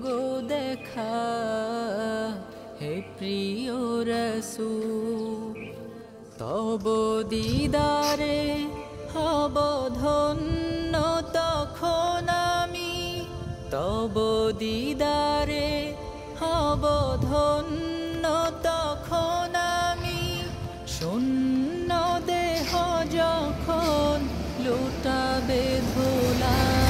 গো দেখা হে প্রিয় রাসূল তব দিদারে হব ধন্য তখন আমি তব দিদারে হব ধন্য তখন আমি শূন্য দেহ যখন লুটাবে ধুলাই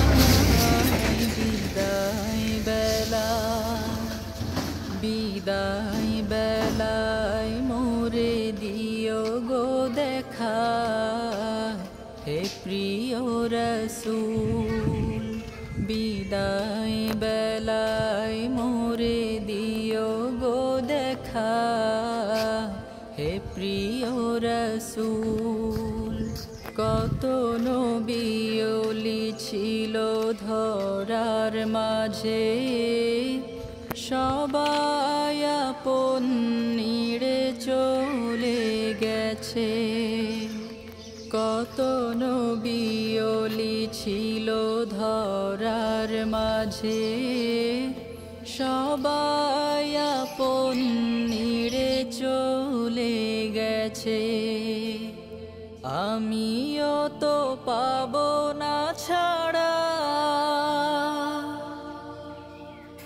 বিদায় বেলায় মোরে দিও গো দেখা হে প্রিয় রাসূল বিদায় বেলায় মোরে দিও গো দেখা হে প্রিয় রাসূল কত নবী ওলি ছিল ধরার মাঝে সবাই আপন নিড়ে চলে গেছে কত নবী ওলি ছিল ধরার মাঝে সবাই আপন নিড়ে চলে গেছে আমিও তো পাবো না ছাড়া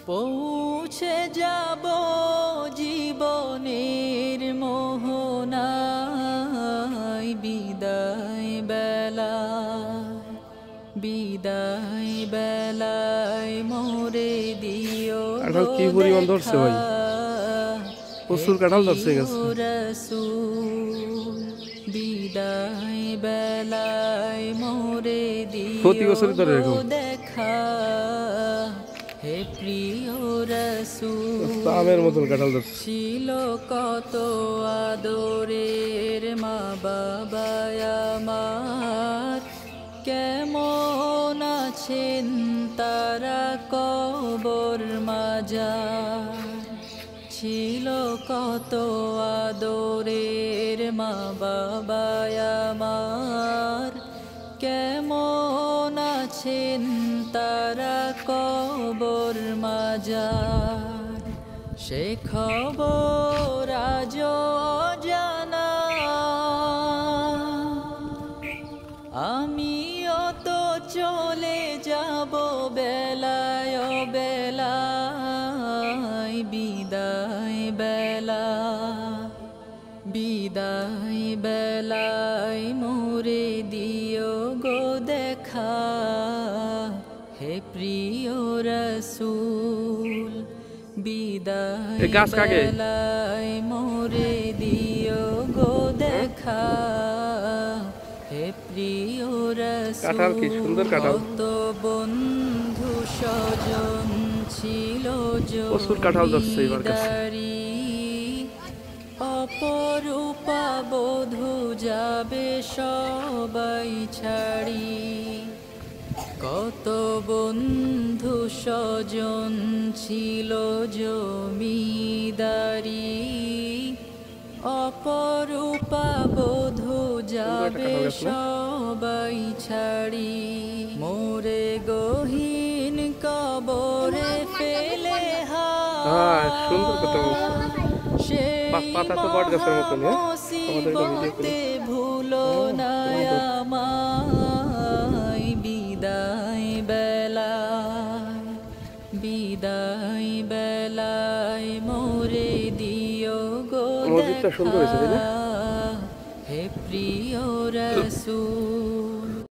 পৌঁছে যাব জীবনের মোহনায় বিদায় বেলায় মোরে দিও কি পরিমাণ ধরছে ভাই প্রচুর কাঁঠাল ধরছে গেছে বিদায় বেলায় মোরে প্রতি বছরই ধরে দিও দেখা হে প্রিয় রাসূল আমের মতন কাঁঠাল ধরছে ছিল কত আদরের মা বাবা আমার কেমন আছেন তারা কবর মাজার ছিল কত আদরের মা বাবা আমার কেমন আছেন তারা কবর মাজার সে খবর আজ জানা আমিও তো চলে যাব বেলায় বিদায় বেলায় মোরে দিও গো দেখা হে প্রিয় রাসূল বিদায় বেলায় মোরে দিও গো দেখা হে প্রিয় রাসূল কি সুন্দর কাঁঠাল কত বন্ধু স্বজন ছিল প্রচুর কাঁঠাল ধরছে এবার কাছে অপরূপা বধূ যাবে সবাই ছাড়ি কত বন্ধু স্বজন ছিল জমিদারি অপরূপা বধূ যাবে সবাই ছাড়ি মোরে গহীন কবরে ফেলে সুন্দর কথা বলছো পাতা তো বট গাছের মতন মুসিবতে ভুলো না আমায় বিদায় বেলায় মোরে দিও গো দেখা হে প্রিয় রাসূল